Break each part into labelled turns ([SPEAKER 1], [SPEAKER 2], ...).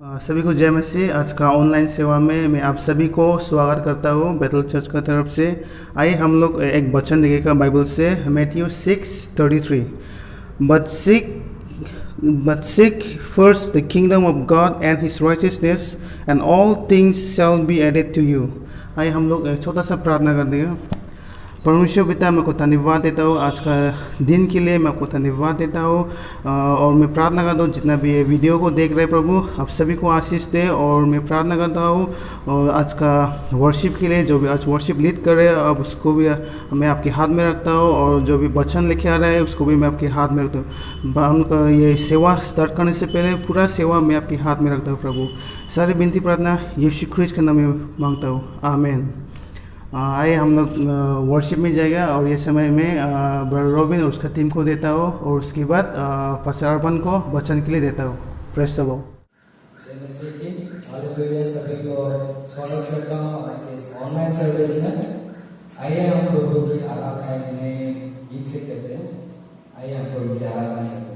[SPEAKER 1] सभी को जय मसीह। आज का ऑनलाइन सेवा में मैं आप सभी को स्वागत करता हूँ बेथल चर्च का तरफ से। आइए हम लोग एक वचन देखेगा बाइबल से, Matthew 6:33। But seek first the kingdom of God and His righteousness, and all things shall be added to you। आइए हम लोग एक छोटा सा प्रार्थना कर देगा। परमेश्वर पिता, मैं आपको धन्यवाद देता हूँ आज का दिन के लिए। मैं आपको धन्यवाद देता हूँ और मैं प्रार्थना करता हूँ जितना भी ये वीडियो को देख रहे प्रभु, आप सभी को आशीष दे। और मैं प्रार्थना करता हूँ और आज का वर्शिप के लिए, जो भी आज वर्शिप लीड कर रहे हैं, अब उसको भी मैं आपके हाथ में रखता हूँ। और जो भी वचन लिखे आ रहा है उसको भी मैं आपके हाथ में रखता हूँ। उनका ये सेवा स्टार्ट करने से पहले पूरा सेवा मैं आपके हाथ में रखता हूँ प्रभु। सारी विनती प्रार्थना यीशु ख्रीस्त के नाम में मांगता हूँ, आमीन। आइए हम लोग वर्शिप में जाएगा और ये समय में ब्रदर रॉबिन और उसका टीम को देता हूँ और उसके बाद पास्टर अर्पण को वचन के लिए देता हूँ। Praise the Lord.
[SPEAKER 2] सभी को स्वागत करता हूँ आज के इस ऑनलाइन सर्विस में। आइए हम प्रभु की आराधना में गीत से करते हैं। आइए हम प्रभु की आराधना करते हैं।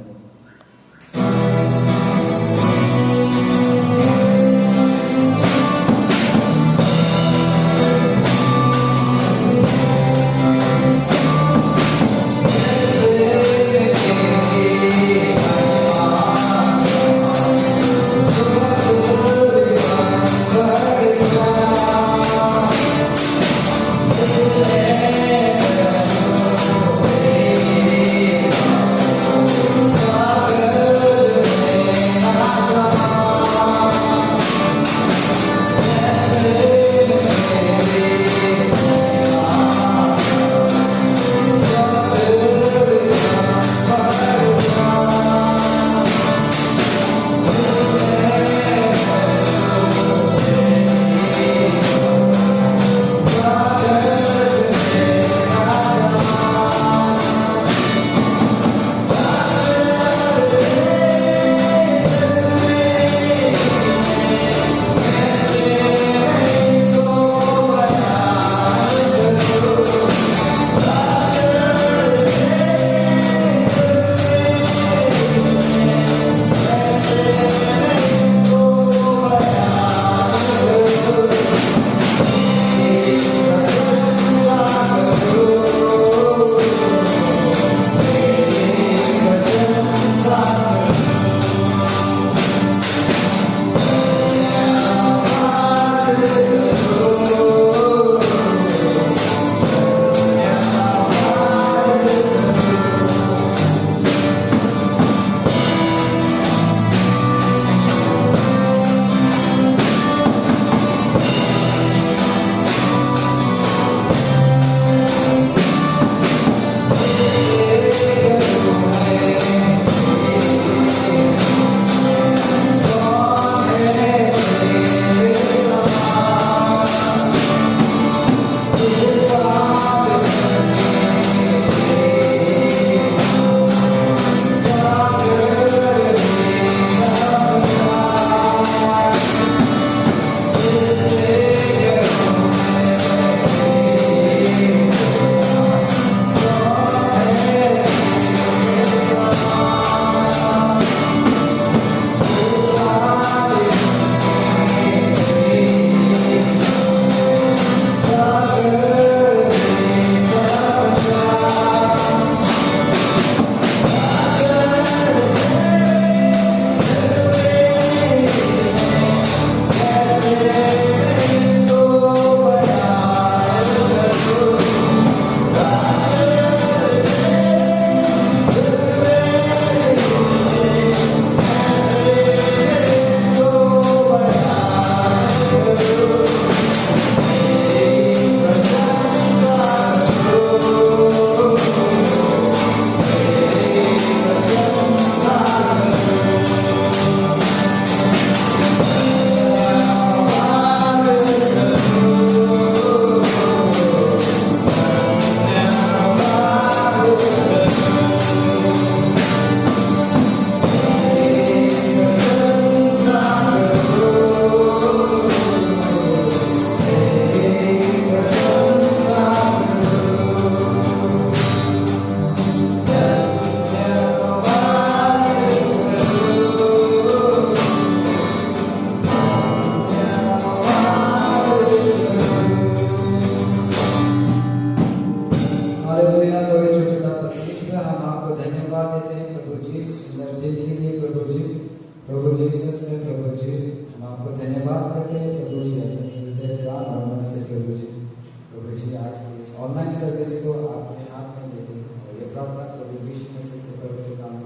[SPEAKER 2] आज के इस ऑनलाइन सर्विस को आपने हाथ में लेते हैं। ये प्रार्थना प्रभु यीशु मसीह के पवित्र नाम में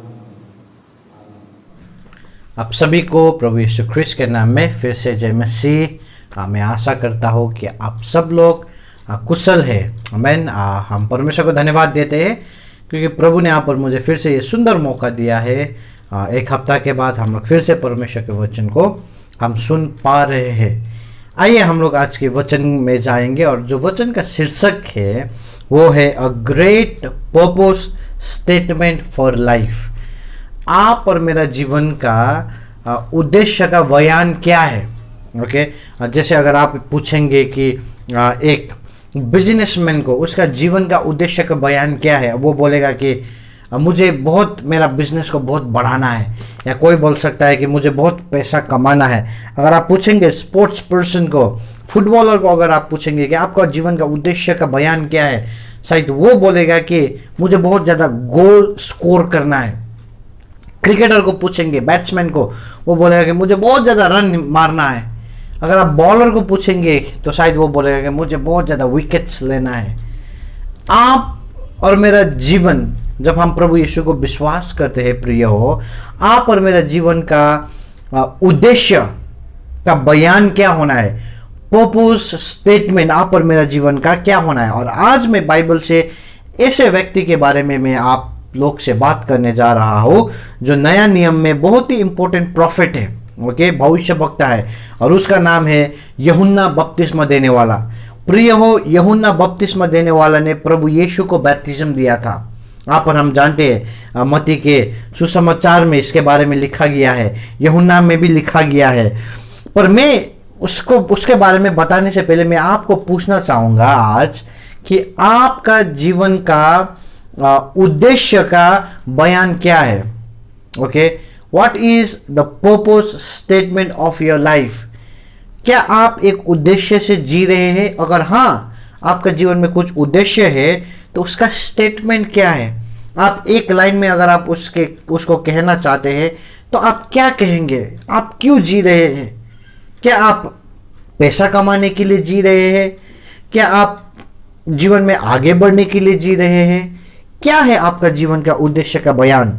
[SPEAKER 2] आमीन।
[SPEAKER 3] आप सभी को प्रभु यीशु ख्रिस्त के नाम में फिर से जय मसीह। मैं आशा करता हूँ कि आप सब लोग कुशल है। आमीन। हम परमेश्वर को धन्यवाद देते हैं क्योंकि प्रभु ने यहाँ पर मुझे फिर से ये सुंदर मौका दिया है। एक हफ्ता के बाद हम लोग फिर से परमेश्वर के वचन को हम सुन पा रहे हैं। आइए हम लोग आज के वचन में जाएंगे और जो वचन का शीर्षक है वो है a great purpose statement for life. आप और मेरा जीवन का उद्देश्य का बयान क्या है। ओके जैसे अगर आप पूछेंगे कि एक बिजनेसमैन को उसका जीवन का उद्देश्य का बयान क्या है, वो बोलेगा कि मुझे बहुत मेरा बिजनेस को बहुत बढ़ाना है, या कोई बोल सकता है कि मुझे बहुत पैसा कमाना है। अगर आप पूछेंगे स्पोर्ट्स पर्सन को, फुटबॉलर को अगर आप पूछेंगे कि आपका जीवन का उद्देश्य का बयान क्या है, शायद वो बोलेगा कि मुझे बहुत ज़्यादा गोल स्कोर करना है। क्रिकेटर को पूछेंगे, बैट्समैन को, वो बोलेगा कि मुझे बहुत ज़्यादा रन मारना है। अगर आप बॉलर को पूछेंगे तो शायद वो बोलेगा कि मुझे बहुत ज़्यादा विकेट्स लेना है। आप और मेरा जीवन, जब हम प्रभु यीशु को विश्वास करते हैं प्रिय हो, आप और मेरा जीवन का उद्देश्य का बयान क्या होना है, पर्पस स्टेटमेंट आप और मेरा जीवन का क्या होना है। और आज मैं बाइबल से ऐसे व्यक्ति के बारे में मैं आप लोग से बात करने जा रहा हूँ जो नया नियम में बहुत ही इंपॉर्टेंट प्रॉफिट है। ओके भविष्य वक्ता है और उसका नाम है यूहन्ना बपतिस्मा देने वाला। प्रिय हो, यूहन्ना बपतिस्मा देने वाला ने प्रभु यीशु को बैप्टिज्म दिया था। यहाँ पर हम जानते हैं मत्ती के सुसमाचार में इसके बारे में लिखा गया है, यूहन्ना में भी लिखा गया है। पर मैं उसके बारे में बताने से पहले मैं आपको पूछना चाहूँगा आज कि आपका जीवन का उद्देश्य का बयान क्या है। Okay what is the purpose statement of your life. क्या आप एक उद्देश्य से जी रहे हैं? अगर हाँ आपका जीवन में कुछ उद्देश्य है तो उसका स्टेटमेंट क्या है। आप एक लाइन में अगर आप उसको कहना चाहते हैं तो आप क्या कहेंगे, आप क्यों जी रहे हैं। क्या आप पैसा कमाने के लिए जी रहे हैं? क्या आप जीवन में आगे बढ़ने के लिए जी रहे हैं? क्या है आपका जीवन का उद्देश्य का बयान।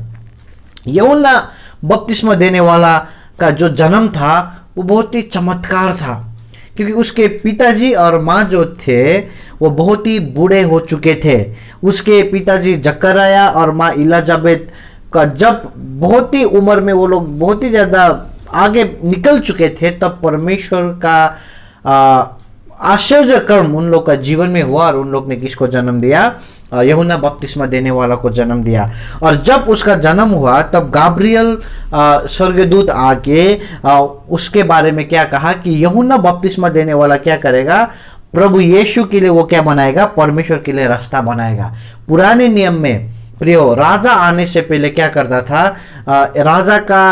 [SPEAKER 3] यूहन्ना बपतिस्मा देने वाला का जो जन्म था वो बहुत ही चमत्कार था क्योंकि उसके पिताजी और माँ जो थे वो बहुत ही बूढ़े हो चुके थे। उसके पिताजी जकरिया और माँ इलिजाबेथ का जब बहुत ही उम्र में वो लोग बहुत ही ज़्यादा आगे निकल चुके थे, तब परमेश्वर का आश्चर्य कर्म उन लोग का जीवन में हुआ और उन लोग ने किसको जन्म दिया, यूहन्ना बपतिस्मा देने वाला को जन्म दिया। और जब उसका जन्म हुआ तब गाब्रियल स्वर्गदूत आके उसके बारे में क्या कहा कि यूहन्ना बपतिस्मा देने वाला क्या करेगा, प्रभु यीशु के लिए वो क्या बनाएगा, परमेश्वर के लिए रास्ता बनाएगा। पुराने नियम में प्रियो राजा आने से पहले क्या करता था, राजा का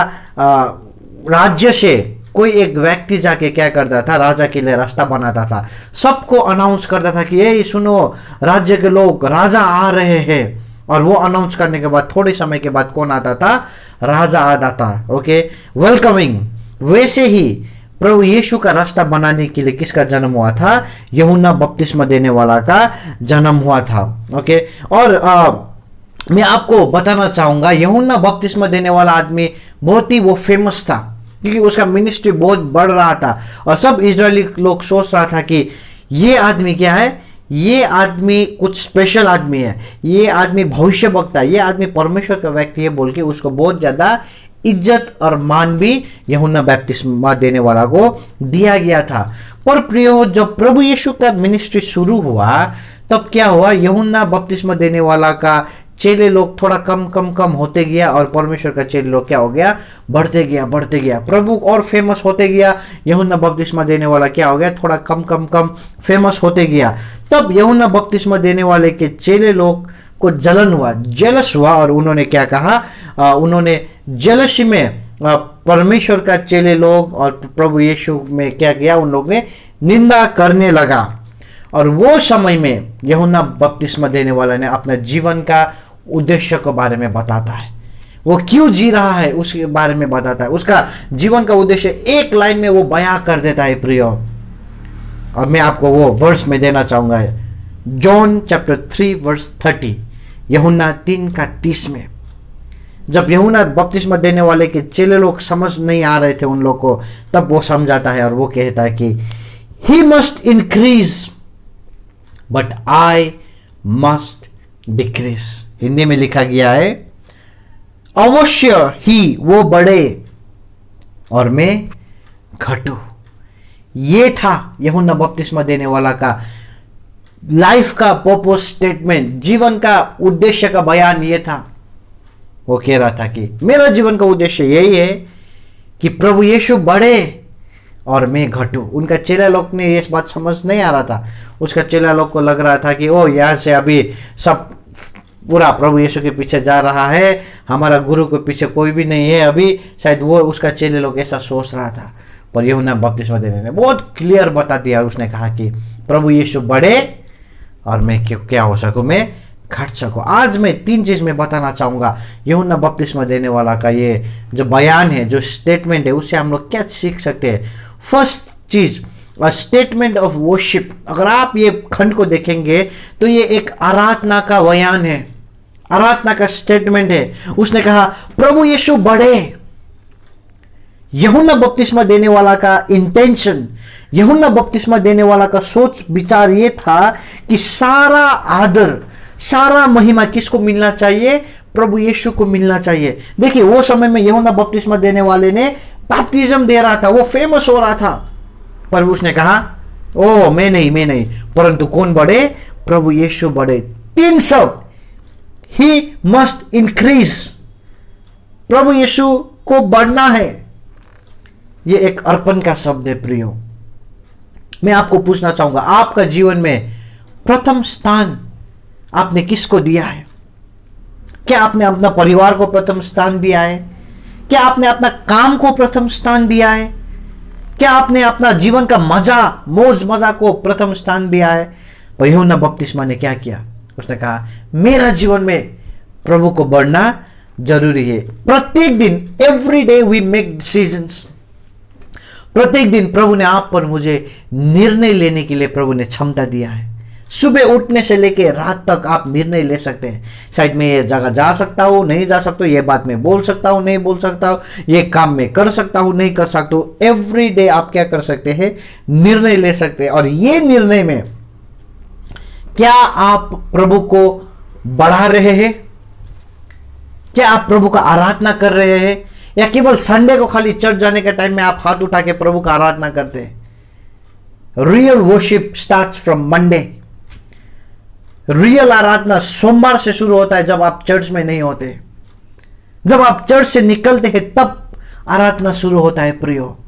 [SPEAKER 3] राज्य से कोई एक व्यक्ति जाके क्या करता था, राजा के लिए रास्ता बनाता था, सबको अनाउंस करता था कि ये सुनो राज्य के लोग, राजा आ रहे हैं। और वो अनाउंस करने के बाद थोड़े समय के बाद कौन आता था, राजा आता था। Okay welcoming. वैसे ही प्रभु यीशु का रास्ता बनाने के लिए किसका जन्म हुआ था, यूहन्ना बपतिस्मा देने वाला का जन्म हुआ था। ओके और मैं आपको बताना चाहूंगा यूहन्ना बपतिस्मा देने वाला आदमी बहुत ही वो फेमस था क्योंकि उसका मिनिस्ट्री बहुत बढ़ रहा था और सब इजरायली लोग सोच रहा था कि ये आदमी क्या है, ये आदमी कुछ स्पेशल आदमी है, ये आदमी भविष्य वक्ता है, ये आदमी परमेश्वर का व्यक्ति है बोल के उसको बहुत ज़्यादा इज्जत और मान भी यूहन्ना बपतिस्मा देने वाला को दिया गया था। पर प्रियो जब प्रभु यीशु का मिनिस्ट्री शुरू हुआ तब क्या हुआ, यूहन्ना बपतिस्मा देने वाला का चेले लोग थोड़ा कम होते गया और परमेश्वर का चेले लोग क्या हो गया, बढ़ते गया। प्रभु और फेमस होते गया। यूहन्ना बपतिस्मा देने वाला क्या हो गया, थोड़ा कम फेमस होते गया। तब यूहन्ना बपतिस्मा देने वाले के चेले लोग को जलन हुआ, जेलस हुआ और उन्होंने क्या कहा, उन्होंने जेलसी में परमेश्वर का चेले लोग और प्रभु यीशु में क्या किया, उन लोग ने निंदा करने लगा। और वो समय में यूहन्ना बपतिस्मा देने वाला ने अपना जीवन का उद्देश्य के बारे में बताता है, वो क्यों जी रहा है उसके बारे में बताता है। उसका जीवन का उद्देश्य एक लाइन में वो बयां कर देता है प्रियो। और मैं आपको वो वर्स में देना चाहूंगा, जॉन चैप्टर 3 वर्स 30, यूहन्ना 3:30 में जब यूहन्ना बपतिस्मा देने वाले के चेले लोग समझ नहीं आ रहे थे उन लोग को, तब वो समझाता है और वो कहता है कि he must increase but I must decrease. Hindi में लिखा गया है अवश्य ही वो बढ़े और मैं घटूं। ये था यूहन्ना बपतिस्मा देने वाला का लाइफ का पर्पस स्टेटमेंट, जीवन का उद्देश्य का बयान ये था। वो कह रहा था कि मेरा जीवन का उद्देश्य यही है कि प्रभु यीशु बढ़े और मैं घटूं। उनका चेला लोग ने ये बात समझ नहीं आ रहा था। उसका चेला लोग को लग रहा था कि ओ यहाँ से अभी सब पूरा प्रभु यीशु के पीछे जा रहा है, हमारा गुरु के पीछे कोई भी नहीं है अभी, शायद वो उसका चेले लोग ऐसा सोच रहा था। पर यूहन्ना बपतिस्मा देने ने बहुत क्लियर बता दिया और उसने कहा कि प्रभु यीशु बढ़े और मैं क्या हो सकूं, मैं घट सकूं। आज मैं 3 चीज में बताना चाहूंगा यूहन्ना बपतिस्मा देने वाला का ये जो बयान है, जो स्टेटमेंट है, उससे हम लोग क्या सीख सकते हैं। फर्स्ट चीज, स्टेटमेंट ऑफ वर्शिप। अगर आप ये खंड को देखेंगे तो ये एक आराधना का बयान है, आराधना का स्टेटमेंट है। उसने कहा प्रभु यीशु बढ़े। यूहन्ना बपतिस्मा देने वाला का इंटेंशन, यूहन्ना बपतिस्मा देने वाला का सोच विचार ये था कि सारा आदर, सारा महिमा किसको मिलना चाहिए, प्रभु यीशु को मिलना चाहिए। देखिए वो समय में यूहन्ना बपतिस्मा देने वाले ने बैप्टिज्म दे रहा था, वो फेमस हो रहा था, पर उसने कहा ओ मैं नहीं, परंतु कौन बढ़े, प्रभु यीशु बढ़े। 3 शब्द, ही मस्ट इंक्रीज, प्रभु यीशु को बढ़ना है। ये एक अर्पण का शब्द है प्रियो। मैं आपको पूछना चाहूंगा आपका जीवन में प्रथम स्थान आपने किसको दिया है? क्या आपने अपना परिवार को प्रथम स्थान दिया है? क्या आपने अपना काम को प्रथम स्थान दिया है? क्या आपने अपना जीवन का मजा, मौज मजा को प्रथम स्थान दिया है? पर यूहन्ना बपतिस्मा ने क्या किया? उसने कहा मेरा जीवन में प्रभु को बढ़ना जरूरी है। प्रत्येक दिन, every day we make decisions. प्रत्येक दिन प्रभु ने आप पर मुझे निर्णय लेने के लिए प्रभु ने क्षमता दिया है। सुबह उठने से लेकर रात तक आप निर्णय ले सकते हैं। शायद मैं ये जगह जा सकता हूँ, नहीं जा सकता हूँ, ये बात मैं बोल सकता हूँ, नहीं बोल सकता हूँ, ये काम मैं कर सकता हूँ, नहीं कर सकता हूँ। एवरी डे आप क्या कर सकते हैं? निर्णय ले सकते हैं। और ये निर्णय में क्या आप प्रभु को बढ़ा रहे हैं? क्या आप प्रभु का आराधना कर रहे हैं, या केवल संडे को खाली चर्च जाने के टाइम में आप हाथ उठा के प्रभु का आराधना करते हैं? Real worship starts from Monday. Real आराधना सोमवार से शुरू होता है, जब आप चर्च में नहीं होते। जब आप चर्च से निकलते हैं तब आराधना शुरू होता है। प्रियो,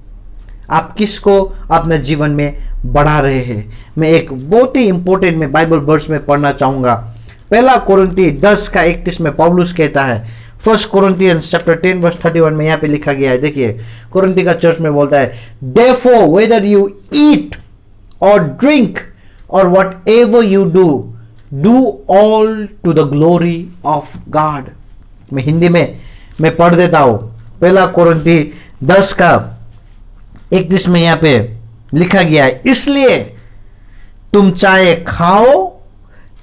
[SPEAKER 3] आप किसको अपने जीवन में बढ़ा रहे हैं? मैं एक बहुत ही इंपॉर्टेंट में बाइबल वर्स में पढ़ना चाहूंगा। 1 कोरिन्थी 10:31 में पौलुस कहता है, 1 कोरिन्थियंस चैप्टर 10 वर्स 31 में यहाँ पे लिखा गया है। देखिए कोरिन्थी का चर्च में बोलता है, Therefore whether you eat or drink or whatever you do all to the glory of God। मैं हिंदी में मैं पढ़ देता हूं। 1 कोरिन्थी 10:31 में यहाँ पे लिखा गया है, इसलिए तुम चाहे खाओ,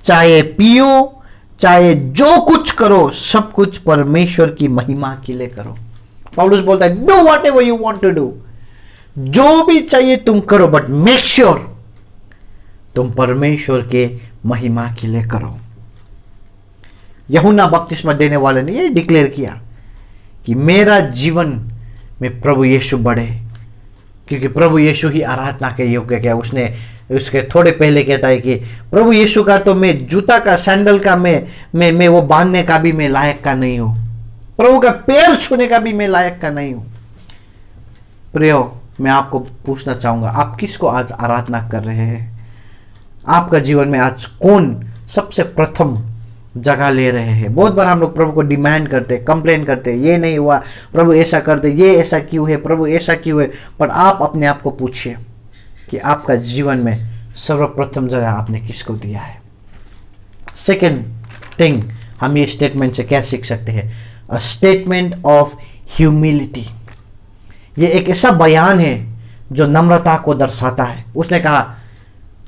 [SPEAKER 3] चाहे पियो, चाहे जो कुछ करो, सब कुछ परमेश्वर की महिमा के लिए करो। पौलुस बोलता है, do whatever you want to do, जो भी चाहिए तुम करो, बट मेक श्योर तुम परमेश्वर के महिमा के लिए करो। यूहन्ना बपतिस्मा देने वाले ने ये डिक्लेयर किया कि मेरा जीवन में प्रभु यीशु बढ़े, क्योंकि प्रभु यीशु ही आराधना के योग्य क्या। उसने उसके थोड़े पहले कहता है कि प्रभु यीशु का तो मैं जूता का, सैंडल का मैं वो बांधने का भी मैं लायक का नहीं हूं, प्रभु का पैर छूने का भी मैं लायक का नहीं हूं। प्रियो, मैं आपको पूछना चाहूंगा, आप किसको आज आराधना कर रहे हैं? आपका जीवन में आज कौन सबसे प्रथम जगह ले रहे हैं? बहुत बार हम लोग प्रभु को डिमांड करते, कंप्लेन करते, ये नहीं हुआ, प्रभु ऐसा कर दे, ये ऐसा क्यों है, प्रभु ऐसा क्यों है। पर आप अपने आप को पूछिए कि आपका जीवन में सर्वप्रथम जगह आपने किसको दिया है? सेकेंड थिंग, हम ये स्टेटमेंट से क्या सीख सकते हैं? अ स्टेटमेंट ऑफ ह्यूमिलिटी। ये एक ऐसा बयान है जो नम्रता को दर्शाता है। उसने कहा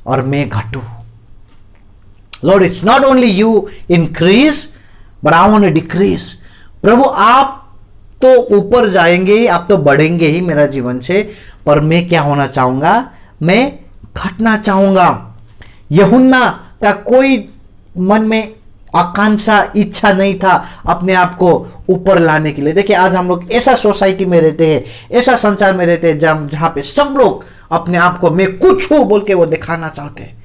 [SPEAKER 3] और मैं घटूं। Lord it's not only you increase but I want to decrease. प्रभु आप तो ऊपर जाएंगे ही, आप तो बढ़ेंगे ही मेरा जीवन से, पर मैं क्या होना चाहूंगा, मैं घटना चाहूंगा। यूहन्ना का कोई मन में आकांक्षा, इच्छा नहीं था अपने आप को ऊपर लाने के लिए। देखिए आज हम लोग ऐसा सोसाइटी में रहते हैं, ऐसा संसार में रहते हैं जहां पे सब लोग अपने आप को मैं कुछ हूं बोल के वो दिखाना चाहते हैं।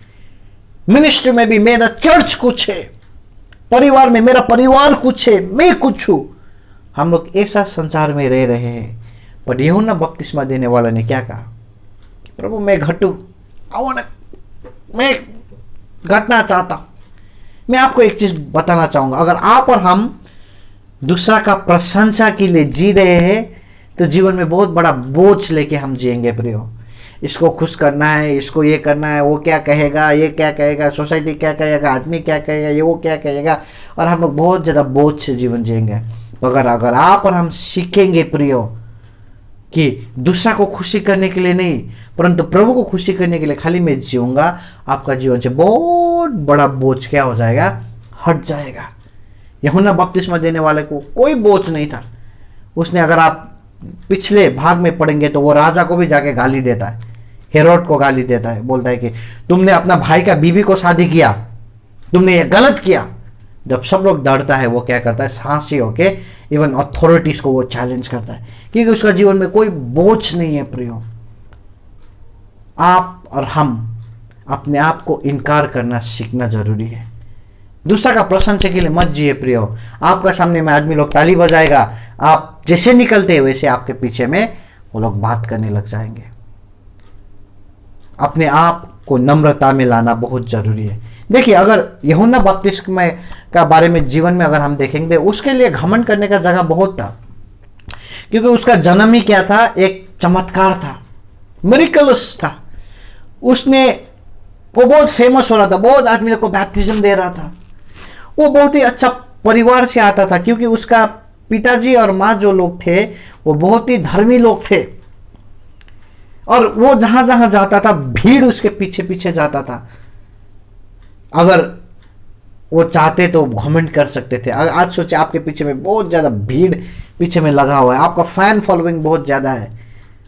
[SPEAKER 3] मिनिस्ट्री में भी मेरा चर्च कुछ है, परिवार में मेरा परिवार कुछ है, मैं कुछ हूं। हम लोग ऐसा संसार में रह रहे हैं। पर यूहन्ना बपतिस्मा देने वाला ने क्या कहा, प्रभु मैं घटू, मैं घटना चाहता हूं। मैं आपको एक चीज बताना चाहूंगा, अगर आप और हम दूसरा का प्रशंसा के लिए जी रहे हैं तो जीवन में बहुत बड़ा बोझ लेके हम जिएंगे प्रियो। इसको खुश करना है, इसको ये करना है, वो क्या कहेगा, ये क्या कहेगा, सोसाइटी क्या कहेगा, आदमी क्या कहेगा, ये वो क्या कहेगा, और हम लोग बहुत ज़्यादा बोझ से जीवन जिएंगे। अगर आप और हम सीखेंगे प्रियो कि दूसरा को खुशी करने के लिए नहीं परंतु प्रभु को खुशी करने के लिए खाली मैं जीऊंगा, आपका जीवन से बहुत बड़ा बोझ क्या हो जाएगा, हट जाएगा। यूहन्ना बपतिस्मा देने वाले को कोई बोझ नहीं था। उसने, अगर आप पिछले भाग में पढ़ेंगे तो वो राजा को भी जाके गाली देता है, हेरोड को गाली देता है, बोलता है कि तुमने अपना भाई का बीवी को शादी किया, तुमने ये गलत किया। जब सब लोग डरता है वो क्या करता है, साहसी होके इवन अथॉरिटीज को वो चैलेंज करता है, क्योंकि उसका जीवन में कोई बोझ नहीं है प्रियो। आप और हम अपने आप को इनकार करना सीखना जरूरी है। दूसरा का प्रशंसा के लिए मत जिए प्रियो। आपका सामने में आदमी लोग ताली बजाएगा, आप जैसे निकलते हैं वैसे आपके पीछे में वो लोग बात करने लग जाएंगे। अपने आप को नम्रता में लाना बहुत जरूरी है। देखिए अगर यूहन्ना बपतिस्मा का बारे में जीवन में अगर हम देखेंगे, उसके लिए घमंड करने का जगह बहुत था, क्योंकि उसका जन्म ही क्या था, एक चमत्कार था, मिरेकल्स था। उसने, वो बहुत फेमस हो रहा था, बहुत आदमी को बैप्टिज्म दे रहा था। वो बहुत ही अच्छा परिवार से आता था, क्योंकि उसका पिताजी और माँ जो लोग थे वो बहुत ही धर्मी लोग थे, और वो जहां जहां जाता था भीड़ उसके पीछे पीछे जाता था। अगर वो चाहते तो घमंड कर सकते थे। आज सोचे आपके पीछे में बहुत ज्यादा भीड़ पीछे में लगा हुआ है, आपका फैन फॉलोइंग बहुत ज्यादा है,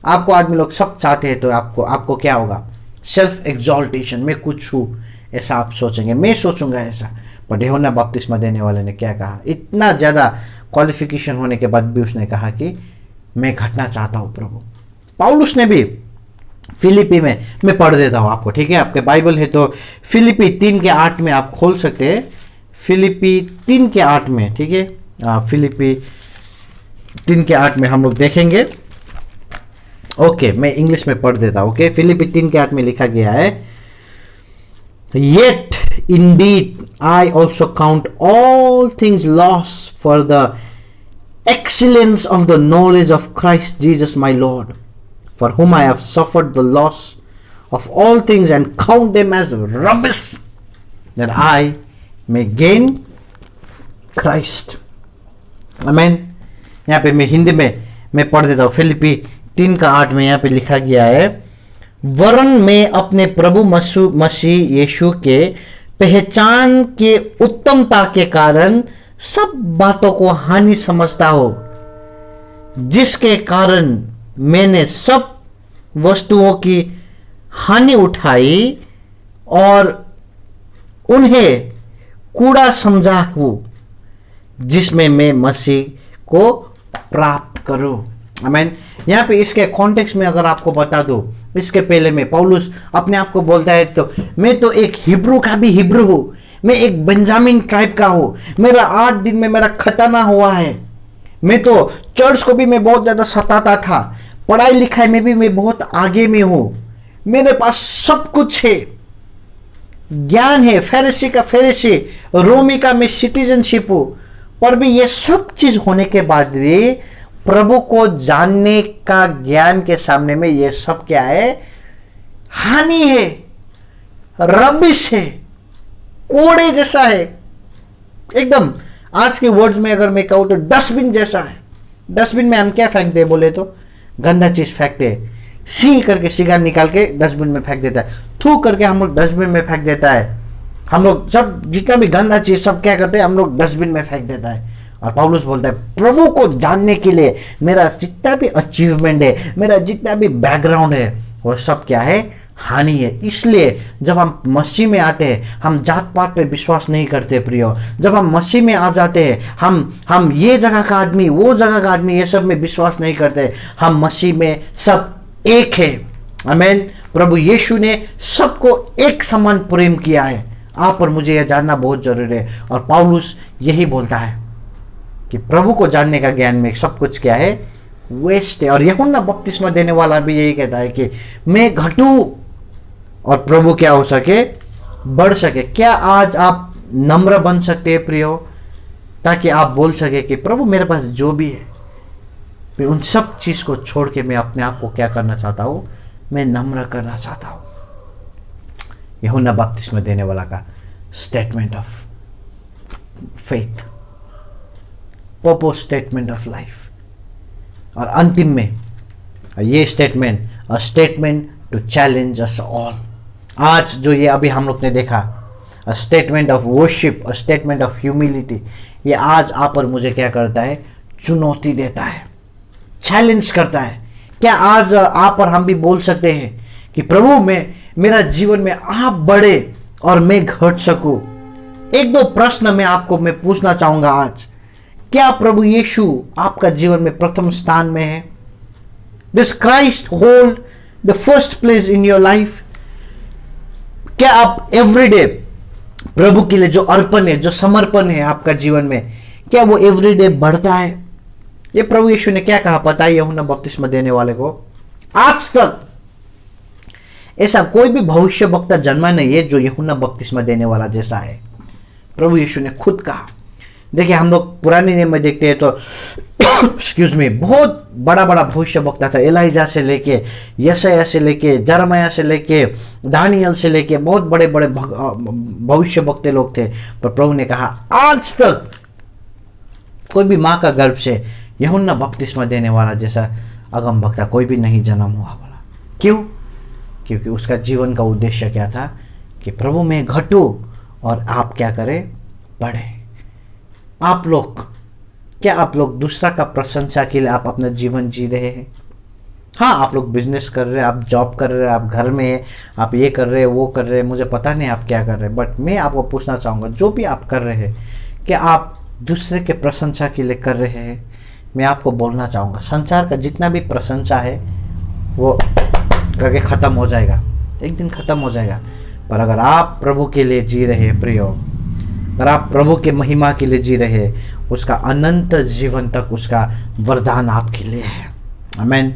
[SPEAKER 3] आपको आदमी लोग सब चाहते हैं, तो आपको क्या होगा, सेल्फ एग्जॉल्टेशन, मैं कुछ हूं ऐसा आप सोचेंगे, मैं सोचूंगा ऐसा। पर यूहन्ना बपतिस्मा देने वाले ने क्या कहा, इतना ज्यादा क्वालिफिकेशन होने के बाद भी उसने कहा कि मैं घटना चाहता हूं प्रभु। पौलुस ने भी फिलिपी में, मैं पढ़ देता हूं आपको, ठीक है, आपके बाइबल है तो फिलिपी 3:8 में आप खोल सकते हैं। फिलिपी 3:8 में, ठीक है, फिलिपी 3:8 में हम लोग देखेंगे। ओके, मैं इंग्लिश में पढ़ देता हूं। ओके, फिलिपी 3:8 में लिखा गया है, yet Indeed I also count all things loss for the excellence of the knowledge of Christ Jesus my Lord, for whom I have suffered the loss of all things and count them as rubbish, that I may gain Christ. Amen. यहाँ पे मैं हिंदी में मैं पढ़ देता हूँ। फिलिपी 3:8 में यहाँ पे लिखा गया है, वरन मैं अपने प्रभु मसीह यीशु के पहचान के उत्तमता के कारण सब बातों को हानि समझता हो, जिसके कारण मैंने सब वस्तुओं की हानि उठाई और उन्हें कूड़ा समझा हूं, जिसमें मैं मसीह को प्राप्त करूं। आमीन। यहाँ पे इसके कॉन्टेक्स्ट में अगर आपको बता दूं, इसके पहले में पौलुस अपने आप को बोलता है, तो मैं तो एक हिब्रू का भी हिब्रू हूं, मैं एक बेंजामिन ट्राइब का हूं, मेरा 8 दिन में मेरा खतना हुआ है, मैं तो चर्च को भी मैं बहुत ज्यादा सताता था, पढ़ाई लिखाई में भी मैं बहुत आगे में हूं, मेरे पास सब कुछ है, ज्ञान है, फरीसी का फरीसी, रोमी का मैं सिटीजनशिप हूं, पर भी ये सब चीज होने के बाद भी प्रभु को जानने का ज्ञान के सामने में ये सब क्या है, हानि है, रबिश है, कोड़े जैसा है, एकदम आज के वर्ड्स में अगर मैं कहूं तो डस्टबिन जैसा है। डस्टबिन में हम क्या फेंकते हैं बोले तो गंदा चीज फेंकते हैं, सी करके सिगार निकाल के डस्टबिन में फेंक देता है, थू करके हम लोग डस्टबिन में फेंक देता है, हम लोग सब जितना भी गंदा चीज सब क्या करते हैं, हम लोग डस्टबिन में फेंक देता है। और पौलुस बोलता है प्रभु को जानने के लिए मेरा जितना भी अचीवमेंट है, मेरा जितना भी बैकग्राउंड है, वो सब क्या है, हानि है। इसलिए जब हम मसीह में आते हैं हम जात पात पे विश्वास नहीं करते प्रियो। जब हम मसीह में आ जाते हैं हम ये जगह का आदमी वो जगह का आदमी ये सब में विश्वास नहीं करते। हम मसीह में सब एक है। आमीन। प्रभु यीशु ने सबको एक समान प्रेम किया है। आप और मुझे यह जानना बहुत जरूरी है। और पौलुस यही बोलता है कि प्रभु को जानने का ज्ञान में सब कुछ क्या है, वेस्ट है। और यूहन्ना बपतिस्मा देने वाला भी यही कहता है कि मैं घटूं और प्रभु क्या हो सके, बढ़ सके। क्या आज आप नम्र बन सकते हैं प्रियो, ताकि आप बोल सके कि प्रभु मेरे पास जो भी है, मैं उन सब चीज को छोड़ के मैं अपने आप को क्या करना चाहता हूं, मैं नम्र करना चाहता हूं। यूहन्ना बपतिस्मा देने वाला का statement of faith, purpose statement of life. और अंतिम में ये statement, a statement to challenge us all. आज जो ये अभी हम लोग ने देखा, a statement of worship, a statement of humility, ये आज आप और मुझे क्या करता है, चुनौती देता है, चैलेंज करता है। क्या आज आप और हम भी बोल सकते हैं कि प्रभु में मेरा जीवन में आप बढ़े और मैं घट सकूं? एक दो प्रश्न मैं पूछना चाहूंगा आज। क्या प्रभु यीशु आपका जीवन में प्रथम स्थान में है? Does Christ hold the first place in your life? क्या आप एवरीडे प्रभु के लिए जो अर्पण है, जो समर्पण है आपका जीवन में, क्या वो एवरीडे बढ़ता है? ये प्रभु यीशु ने क्या कहा पता है यूहन्ना बपतिस्मा देने वाले को? आज तक ऐसा कोई भी भविष्य वक्ता जन्मा नहीं है जो यूहन्ना बपतिस्मा देने वाला जैसा है। प्रभु यीशु ने खुद कहा। देखिए हम लोग पुराने नियम में देखते हैं तो एक्सक्यूज मी, बहुत बड़ा बड़ा भविष्य वक्ता था। एलाइजा से लेके, यशायाह से लेके, जरमयाह से लेके, दानियल से लेके, बहुत बड़े बड़े भविष्य वक्ते लोग थे। पर प्रभु ने कहा आज तक कोई भी माँ का गर्भ से यूहन्ना बपतिस्मा देने वाला जैसा अगम वक्ता कोई भी नहीं जन्म हुआ। बोला क्यों? क्योंकि उसका जीवन का उद्देश्य क्या था कि प्रभु में घटूं और आप क्या करें, बढ़े। आप लोग क्या आप लोग दूसरा का प्रशंसा के लिए आप अपना जीवन जी रहे हैं? हाँ, आप लोग बिजनेस कर रहे हैं, आप जॉब कर रहे हैं, आप घर में हैं, आप ये कर रहे हैं, वो कर रहे हैं, मुझे पता नहीं आप क्या कर रहे हैं। बट मैं आपको पूछना चाहूँगा, जो भी आप कर रहे हैं क्या आप दूसरे के प्रशंसा के लिए कर रहे हैं? मैं आपको बोलना चाहूँगा, संसार का जितना भी प्रशंसा है वो करके ख़त्म हो जाएगा, एक दिन ख़त्म हो जाएगा। पर अगर आप प्रभु के लिए जी रहे हैं प्रियो, अगर आप प्रभु के महिमा के लिए जी रहे हैं, उसका अनंत जीवन तक उसका वरदान आपके लिए है। आमीन।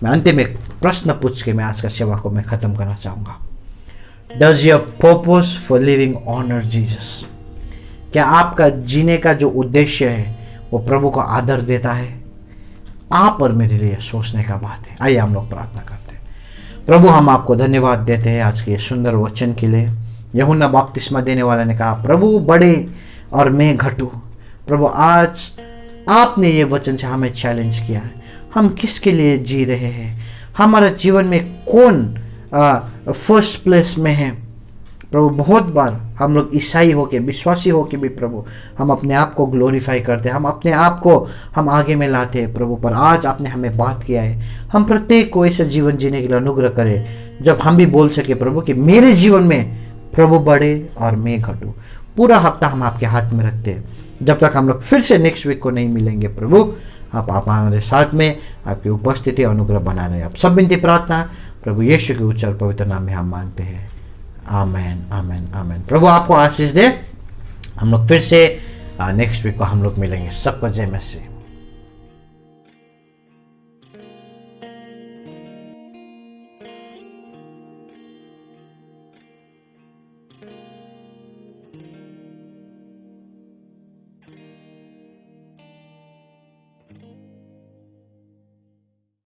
[SPEAKER 3] मैं अंतिम एक प्रश्न पूछ के मैं आज का सेवा को मैं ख़त्म करना चाहूँगा। Does your purpose for living honour Jesus? क्या आपका जीने का जो उद्देश्य है वो प्रभु को आदर देता है? आप और मेरे लिए सोचने का बात है। आइए हम लोग प्रार्थना करते हैं। प्रभु हम आपको धन्यवाद देते हैं आज के सुंदर वचन के लिए। यूहन्ना बपतिस्मा देने वाला ने कहा प्रभु बढ़े और मैं घटूं। प्रभु आज आपने ये वचन से हमें चैलेंज किया है, हम किसके लिए जी रहे हैं, हमारा जीवन में कौन फर्स्ट प्लेस में है। प्रभु बहुत बार हम लोग ईसाई होके, विश्वासी होके भी प्रभु हम अपने आप को ग्लोरीफाई करते हैं, हम अपने आप को हम आगे में लाते हैं प्रभु। पर आज आपने हमें बात किया है, हम प्रत्येक को ऐसा जीवन जीने के लिए अनुग्रह करें जब हम भी बोल सके प्रभु कि मेरे जीवन में प्रभु बढ़े और मैं घटूं। पूरा हफ्ता हम आपके हाथ में रखते हैं। जब तक हम लोग फिर से नेक्स्ट वीक को नहीं मिलेंगे प्रभु, आप हमारे साथ में आपकी उपस्थिति अनुग्रह बना रहे। आप सब विनती प्रार्थना प्रभु यीशु के उच्च और पवित्र नाम में हम मांगते हैं। आमेन, आमेन, आमेन। प्रभु आपको आशीष दे। हम लोग फिर से नेक्स्ट वीक को हम लोग मिलेंगे। सबको जय मसीह।